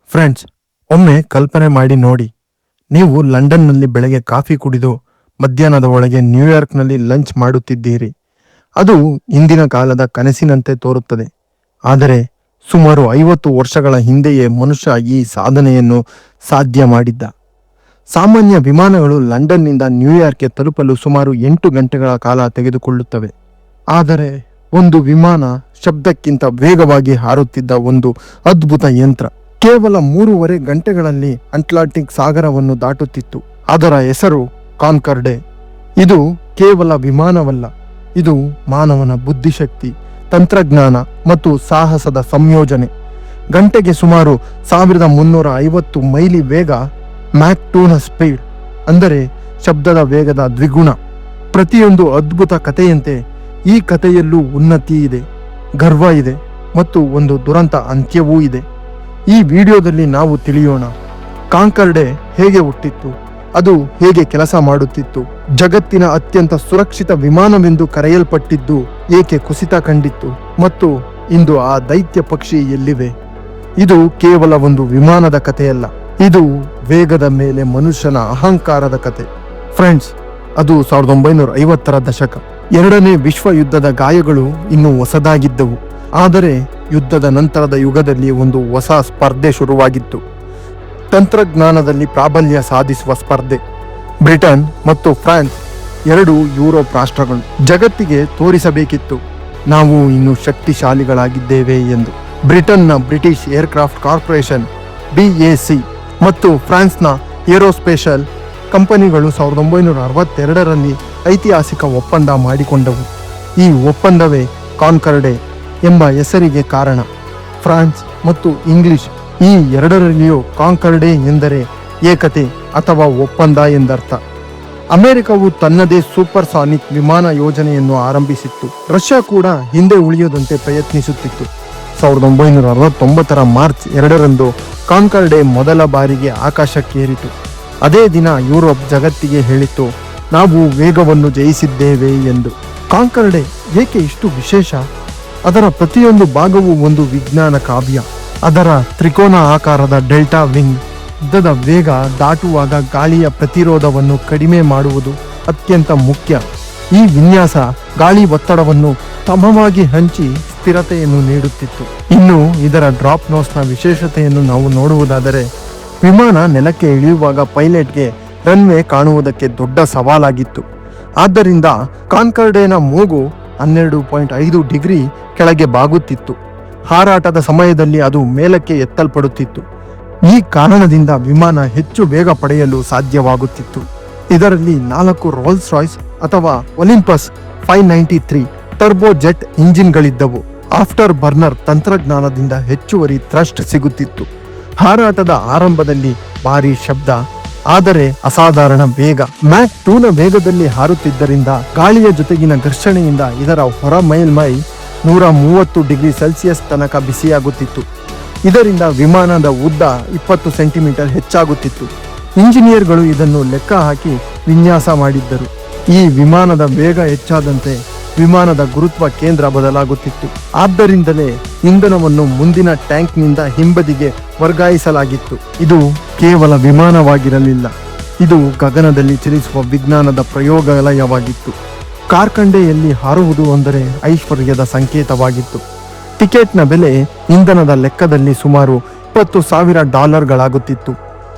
Friends, ಒಮ್ಮೆ ಕಲ್ಪನೆ ಮಾಡಿ ನೋಡಿ, ನೀವು ಲಂಡನ್ನಲ್ಲಿ ಬೆಳಗ್ಗೆ ಕಾಫಿ ಕುಡಿದು ಮಧ್ಯಾಹ್ನದ ಒಳಗೆ ನ್ಯೂಯಾರ್ಕ್ನಲ್ಲಿ ಲಂಚ್ ಮಾಡುತ್ತಿದ್ದೀರಿ. ಅದು ಇಂದಿನ ಕಾಲದ ಕನಸಿನಂತೆ ತೋರುತ್ತದೆ. ಆದರೆ ಸುಮಾರು 50 ವರ್ಷಗಳ ಹಿಂದೆಯೇ ಮನುಷ್ಯ ಈ ಸಾಧನೆಯನ್ನು ಸಾಧ್ಯ ಮಾಡಿದ್ದ. ಸಾಮಾನ್ಯ ವಿಮಾನಗಳು ಲಂಡನ್ನಿಂದ ನ್ಯೂಯಾರ್ಕ್ಗೆ ತಲುಪಲು ಸುಮಾರು 8 ಗಂಟೆಗಳ ಕಾಲ ತೆಗೆದುಕೊಳ್ಳುತ್ತವೆ. ಆದರೆ ಒಂದು ವಿಮಾನ ಶಬ್ದಕ್ಕಿಂತ ವೇಗವಾಗಿ ಹಾರುತ್ತಿದ್ದ ಒಂದು ಅದ್ಭುತ ಯಂತ್ರ ಕೇವಲ 3.5 ಗಂಟೆಗಳಲ್ಲಿ ಅಟ್ಲಾಂಟಿಕ್ ಸಾಗರವನ್ನು ದಾಟುತ್ತಿತ್ತು. ಅದರ ಹೆಸರು ಕಾನ್ಕಾರ್ಡೆ. ಇದು ಕೇವಲ ವಿಮಾನವಲ್ಲ, ಇದು ಮಾನವನ ಬುದ್ಧಿಶಕ್ತಿ, ತಂತ್ರಜ್ಞಾನ ಮತ್ತು ಸಾಹಸದ ಸಂಯೋಜನೆ. ಗಂಟೆಗೆ ಸುಮಾರು 1350 ಮೈಲಿ ವೇಗ, ಮ್ಯಾಕ್ 2ನ ಸ್ಪೀಡ್, ಅಂದರೆ ಶಬ್ದದ ವೇಗದ ದ್ವಿಗುಣ. ಪ್ರತಿಯೊಂದು ಅದ್ಭುತ ಕಥೆಯಂತೆ ಈ ಕಥೆಯಲ್ಲೂ ಉನ್ನತಿ ಇದೆ, ಗರ್ವ ಇದೆ ಮತ್ತು ಒಂದು ದುರಂತ ಅಂತ್ಯವೂ ಇದೆ. ಈ ವಿಡಿಯೋದಲ್ಲಿ ನಾವು ತಿಳಿಯೋಣ, ಕಾನ್ಕಾರ್ಡೆ ಹೇಗೆ ಹುಟ್ಟಿತ್ತು, ಅದು ಹೇಗೆ ಕೆಲಸ ಮಾಡುತ್ತಿತ್ತು, ಜಗತ್ತಿನ ಅತ್ಯಂತ ಸುರಕ್ಷಿತ ವಿಮಾನವೆಂದು ಕರೆಯಲ್ಪಟ್ಟಿದ್ದು ಏಕೆ ಕುಸಿತ ಕಂಡಿತ್ತು, ಮತ್ತು ಇಂದು ಆ ದೈತ್ಯ ಪಕ್ಷಿ ಎಲ್ಲಿವೆ. ಇದು ಕೇವಲ ಒಂದು ವಿಮಾನದ ಕಥೆಯಲ್ಲ, ಇದು ವೇಗದ ಮೇಲೆ ಮನುಷ್ಯನ ಅಹಂಕಾರದ ಕತೆ. ಫ್ರೆಂಡ್ಸ್, ಅದು 1950ರ ದಶಕ. ಎರಡನೇ ವಿಶ್ವ ಯುದ್ಧದ ಗಾಯಗಳು ಇನ್ನೂ ಹೊಸದಾಗಿದ್ದವು. ಆದರೆ ಯುದ್ಧದ ನಂತರದ ಯುಗದಲ್ಲಿ ಒಂದು ಹೊಸ ಸ್ಪರ್ಧೆ ಶುರುವಾಗಿತ್ತು, ತಂತ್ರಜ್ಞಾನದಲ್ಲಿ ಪ್ರಾಬಲ್ಯ ಸಾಧಿಸುವ ಸ್ಪರ್ಧೆ. ಬ್ರಿಟನ್ ಮತ್ತು ಫ್ರಾನ್ಸ್, ಎರಡು ಯುರೋಪ್ ರಾಷ್ಟ್ರಗಳು, ಜಗತ್ತಿಗೆ ತೋರಿಸಬೇಕಿತ್ತು ನಾವು ಇನ್ನೂ ಶಕ್ತಿಶಾಲಿಗಳಾಗಿದ್ದೇವೆ ಎಂದು. ಬ್ರಿಟನ್ನ ಬ್ರಿಟಿಷ್ ಏರ್ಕ್ರಾಫ್ಟ್ ಕಾರ್ಪೊರೇಷನ್ BAC ಮತ್ತು ಫ್ರಾನ್ಸ್ನ ಏರೋಸ್ಪೇಷಲ್ ಕಂಪನಿಗಳು 1962ರಲ್ಲಿ ಐತಿಹಾಸಿಕ ಒಪ್ಪಂದ ಮಾಡಿಕೊಂಡವು. ಈ ಒಪ್ಪಂದವೇ ಕಾನ್ಕಾರ್ಡೆ ಎಂಬ ಹೆಸರಿಗೆ ಕಾರಣ. ಫ್ರಾನ್ಸ್ ಮತ್ತು ಇಂಗ್ಲಿಷ್ ಈ ಎರಡರಲ್ಲಿಯೂ ಕಾನ್ಕಾರ್ಡೆ ಎಂದರೆ ಏಕತೆ ಅಥವಾ ಒಪ್ಪಂದ ಎಂದರ್ಥ. ಅಮೆರಿಕವು ತನ್ನದೇ ಸೂಪರ್ಸಾನಿಕ್ ವಿಮಾನ ಯೋಜನೆಯನ್ನು ಆರಂಭಿಸಿತ್ತು. ರಷ್ಯಾ ಕೂಡ ಹಿಂದೆ ಉಳಿಯದಂತೆ ಪ್ರಯತ್ನಿಸುತ್ತಿತ್ತು. 1969ರ ಮಾರ್ಚ್ 2ರಂದು ಕಾನ್ಕಾರ್ಡೆ ಮೊದಲ ಬಾರಿಗೆ ಆಕಾಶಕ್ಕೇರಿತು. ಅದೇ ದಿನ ಯುರೋಪ್ ಜಗತ್ತಿಗೆ ಹೇಳಿತ್ತು, ನಾವು ವೇಗವನ್ನು ಜಯಿಸಿದ್ದೇವೆ ಎಂದು. ಕಾನ್ಕಾರ್ಡೆ ಏಕೆ ಇಷ್ಟು ವಿಶೇಷ? ಅದರ ಪ್ರತಿಯೊಂದು ಭಾಗವೂ ಒಂದು ವಿಜ್ಞಾನ ಕಾವ್ಯ. ಅದರ ತ್ರಿಕೋನ ಆಕಾರದ ಡೆಲ್ಟಾ ವಿಂಗ್, ಯುದ್ಧದ ವೇಗ ದಾಟುವಾಗ ಗಾಳಿಯ ಪ್ರತಿರೋಧವನ್ನು ಕಡಿಮೆ ಮಾಡುವುದು ಅತ್ಯಂತ ಮುಖ್ಯ. ಈ ವಿನ್ಯಾಸ ಗಾಳಿ ಒತ್ತಡವನ್ನು ಸಮವಾಗಿ ಹಂಚಿ ಸ್ಥಿರತೆಯನ್ನು ನೀಡುತ್ತಿತ್ತು. ಇನ್ನು ಇದರ ಡ್ರಾಪ್ ನೋಸ್ನ ವಿಶೇಷತೆಯನ್ನು ನಾವು ನೋಡುವುದಾದರೆ, ವಿಮಾನ ನೆಲಕ್ಕೆ ಇಳಿಯುವಾಗ ಪೈಲಟ್ಗೆ ರನ್ವೇ ಕಾಣುವುದಕ್ಕೆ ದೊಡ್ಡ ಸವಾಲಾಗಿತ್ತು. ಆದ್ದರಿಂದ ಕಾನ್ಕಾರ್ಡೆನ ಮೂಗು 12.5 ಡಿಗ್ರಿ ಕೆಳಗೆ ಬಾಗುತ್ತಿತ್ತು. ಹಾರಾಟದ ಸಮಯದಲ್ಲಿ ಅದು ಮೇಲಕ್ಕೆ ಎತ್ತಲ್ಪಡುತ್ತಿತ್ತು. ಈ ಕಾರಣದಿಂದ ವಿಮಾನ ಹೆಚ್ಚು ವೇಗ ಪಡೆಯಲು ಸಾಧ್ಯವಾಗುತ್ತಿತ್ತು. ಇದರಲ್ಲಿ 4 ರೋಲ್ಸ್ ರಾಯ್ಸ್ ಅಥವಾ ಒಲಿಂಪಸ್ 593 ಟರ್ಬೋ ಜೆಟ್ ಇಂಜಿನ್ಗಳಿದ್ದವು. ಆಫ್ಟರ್ ಬರ್ನರ್ ತಂತ್ರಜ್ಞಾನದಿಂದ ಹೆಚ್ಚುವರಿ ಥ್ರಸ್ಟ್ ಸಿಗುತ್ತಿತ್ತು. ಹಾರಾಟದ ಆರಂಭದಲ್ಲಿ ಭಾರಿ ಶಬ್ದ, ಆದರೆ ಅಸಾಧಾರಣ ವೇಗ. ಮ್ಯಾಕ್ 2ನ ವೇಗದಲ್ಲಿ ಹಾರುತ್ತಿದ್ದರಿಂದ ಗಾಳಿಯ ಜೊತೆಗಿನ ಘರ್ಷಣೆಯಿಂದ ಇದರ ಹೊರ ಮೇಲ್ಮೈ 130 ಡಿಗ್ರಿ ಸೆಲ್ಸಿಯಸ್ ತನಕ ಬಿಸಿಯಾಗುತ್ತಿತ್ತು. ಇದರಿಂದ ವಿಮಾನದ ಉದ್ದ 20 ಸೆಂಟಿಮೀಟರ್ ಹೆಚ್ಚಾಗುತ್ತಿತ್ತು. ಇಂಜಿನಿಯರ್ಗಳು ಇದನ್ನು ಲೆಕ್ಕ ಹಾಕಿ ವಿನ್ಯಾಸ ಮಾಡಿದ್ದರು. ಈ ವಿಮಾನದ ವೇಗ ಹೆಚ್ಚಾದಂತೆ ವಿಮಾನದ ಗುರುತ್ವ ಕೇಂದ್ರ ಬದಲಾಗುತ್ತಿತ್ತು. ಆದ್ದರಿಂದಲೇ ಇಂಧನವನ್ನು ಮುಂದಿನ ಟ್ಯಾಂಕ್ನಿಂದ ಹಿಂಬದಿಗೆ ವರ್ಗಾಯಿಸಲಾಗಿತ್ತು. ಇದು ಕೇವಲ ವಿಮಾನವಾಗಿರಲಿಲ್ಲ, ಇದು ಗಗನದಲ್ಲಿ ಚಲಿಸುವ ವಿಜ್ಞಾನದ ಪ್ರಯೋಗಾಲಯವಾಗಿತ್ತು. ಕಾನ್ಕಾರ್ಡೆಯಲ್ಲಿ ಹಾರುವುದು ಅಂದರೆ ಐಶ್ವರ್ಯದ ಸಂಕೇತವಾಗಿತ್ತು. ಟಿಕೆಟ್ನ ಬೆಲೆ ಇಂಧನದ ಲೆಕ್ಕದಲ್ಲಿ ಸುಮಾರು $20,000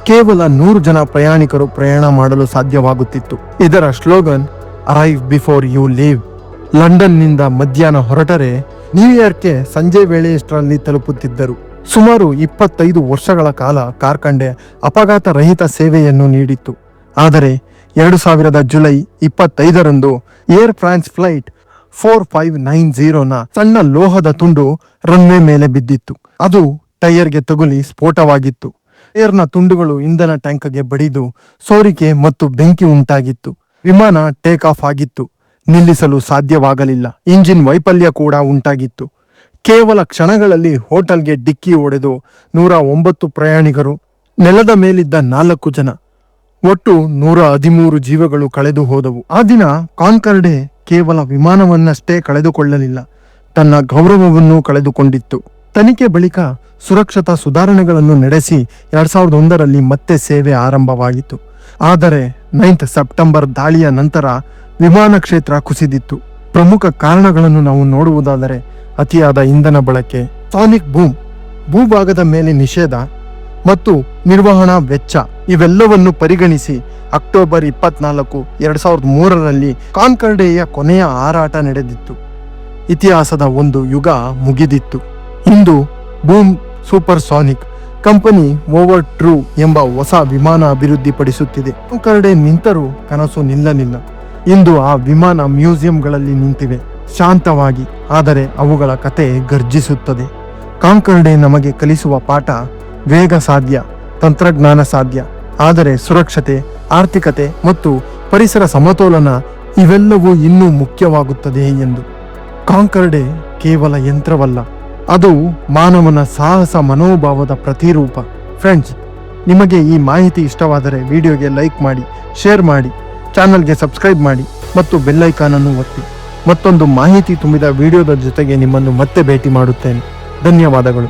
ಕೇವಲ 100 ಜನ ಪ್ರಯಾಣಿಕರು ಪ್ರಯಾಣ ಮಾಡಲು ಸಾಧ್ಯವಾಗುತ್ತಿತ್ತು. ಇದರ slogan arrive before you leave. ಲಂಡನ್ನಿಂದ ಮಧ್ಯಾಹ್ನ ಹೊರಟರೆ ನ್ಯೂಯಾರ್ಕ್ಗೆ ಸಂಜೆ ವೇಳೆಯಷ್ಟರಲ್ಲಿ ತಲುಪುತ್ತಿದ್ದರು. ಸುಮಾರು 25 ವರ್ಷಗಳ ಕಾಲ ಕಾನ್ಕಾರ್ಡೆ ಅಪಘಾತ ರಹಿತ ಸೇವೆಯನ್ನು ನೀಡಿತ್ತು. ಆದರೆ 2000 ಜುಲೈ 25ರಂದು ಏರ್ ಫ್ರಾನ್ಸ್ ಫ್ಲೈಟ್ 4590ನ ಸಣ್ಣ ಲೋಹದ ತುಂಡು ರನ್ವೇ ಮೇಲೆ ಬಿದ್ದಿತ್ತು. ಅದು ಟೈರ್ಗೆ ತಗುಲಿ ಸ್ಫೋಟವಾಗಿತ್ತು. ಟೈರ್ನ ತುಂಡುಗಳು ಇಂಧನ ಟ್ಯಾಂಕ್ಗೆ ಬಡಿದು ಸೋರಿಕೆ ಮತ್ತು ಬೆಂಕಿ ಉಂಟಾಗಿತ್ತು. ವಿಮಾನ ಟೇಕ್ ಆಫ್ ಆಗಿತ್ತು, ನಿಲ್ಲಿಸಲು ಸಾಧ್ಯವಾಗಲಿಲ್ಲ. ಇಂಜಿನ್ ವೈಫಲ್ಯ ಕೂಡ ಉಂಟಾಗಿತ್ತು. ಕೇವಲ ಕ್ಷಣಗಳಲ್ಲಿ ಹೋಟೆಲ್ಗೆ ಡಿಕ್ಕಿ ಹೊಡೆದು 109 ಪ್ರಯಾಣಿಕರು, ನೆಲದ ಮೇಲಿದ್ದ 4 ಜನ, ಒಟ್ಟು 113 ಜೀವಗಳು ಕಳೆದು ಹೋದವು. ಆ ದಿನ ಕಾನ್ಕಾರ್ಡೆ ಕೇವಲ ವಿಮಾನವನ್ನಷ್ಟೇ ಕಳೆದುಕೊಳ್ಳಲಿಲ್ಲ, ತನ್ನ ಗೌರವವನ್ನು ಕಳೆದುಕೊಂಡಿತ್ತು. ತನಿಖೆ ಬಳಿಕ ಸುರಕ್ಷತಾ ಸುಧಾರಣೆಗಳನ್ನು ನಡೆಸಿ 2001ರಲ್ಲಿ ಮತ್ತೆ ಸೇವೆ ಆರಂಭವಾಗಿತ್ತು. ಆದರೆ 9 ಸೆಪ್ಟೆಂಬರ್ ದಾಳಿಯ ನಂತರ ವಿಮಾನ ಕ್ಷೇತ್ರ ಕುಸಿದಿತ್ತು. ಪ್ರಮುಖ ಕಾರಣಗಳನ್ನು ನಾವು ನೋಡುವುದಾದರೆ ಅತಿಯಾದ ಇಂಧನ ಬಳಕೆ, ಸಾನಿಕ್ ಬೂಮ್, ಭೂಭಾಗದ ಮೇಲೆ ನಿಷೇಧ ಮತ್ತು ನಿರ್ವಹಣಾ ವೆಚ್ಚ ಇವೆಲ್ಲವನ್ನು ಪರಿಗಣಿಸಿ ಅಕ್ಟೋಬರ್ 24, 2003ರಲ್ಲಿ ಕಾನ್ಕಾರ್ಡೆಯ ಕೊನೆಯ ಹಾರಾಟ ನಡೆದಿತ್ತು. ಇತಿಹಾಸದ ಒಂದು ಯುಗ ಮುಗಿದಿತ್ತು. ಇಂದು Boom Supersonic company Overture ಎಂಬ ಹೊಸ ವಿಮಾನ ಅಭಿವೃದ್ಧಿಪಡಿಸುತ್ತಿದೆ. ಕಾನ್ಕಾರ್ಡೆ ನಿಂತರೂ ಕನಸು ನಿಲ್ಲಲಿಲ್ಲ. ಇಂದು ಆ ವಿಮಾನ ಮ್ಯೂಸಿಯಂಗಳಲ್ಲಿ ನಿಂತಿವೆ, ಶಾಂತವಾಗಿ. ಆದರೆ ಅವುಗಳ ಕತೆ ಗರ್ಜಿಸುತ್ತದೆ. ಕಾನ್ಕಾರ್ಡೆ ನಮಗೆ ಕಲಿಸುವ ಪಾಠ: ವೇಗ ಸಾಧ್ಯ, ತಂತ್ರಜ್ಞಾನ ಸಾಧ್ಯ, ಆದರೆ ಸುರಕ್ಷತೆ, ಆರ್ಥಿಕತೆ ಮತ್ತು ಪರಿಸರ ಸಮತೋಲನ ಇವೆಲ್ಲವೂ ಇನ್ನೂ ಮುಖ್ಯವಾಗುತ್ತದೆ ಎಂದು. ಕಾನ್ಕಾರ್ಡೆ ಕೇವಲ ಯಂತ್ರವಲ್ಲ, ಅದು ಮಾನವನ ಸಾಹಸ ಮನೋಭಾವದ ಪ್ರತಿರೂಪ. ಫ್ರೆಂಡ್ಸ್, ನಿಮಗೆ ಈ ಮಾಹಿತಿ ಇಷ್ಟವಾದರೆ ವಿಡಿಯೋಗೆ ಲೈಕ್ ಮಾಡಿ, ಶೇರ್ ಮಾಡಿ, ಚಾನಲ್ಗೆ ಸಬ್ಸ್ಕ್ರೈಬ್ ಮಾಡಿ ಮತ್ತು ಬೆಲ್ ಐಕಾನ್ ಅನ್ನು ಒತ್ತಿ. ಮತ್ತೊಂದು ಮಾಹಿತಿ ತುಂಬಿದ ವಿಡಿಯೋದ ಜೊತೆಗೆ ನಿಮ್ಮನ್ನು ಮತ್ತೆ ಭೇಟಿ ಮಾಡುತ್ತೇನೆ. ಧನ್ಯವಾದಗಳು.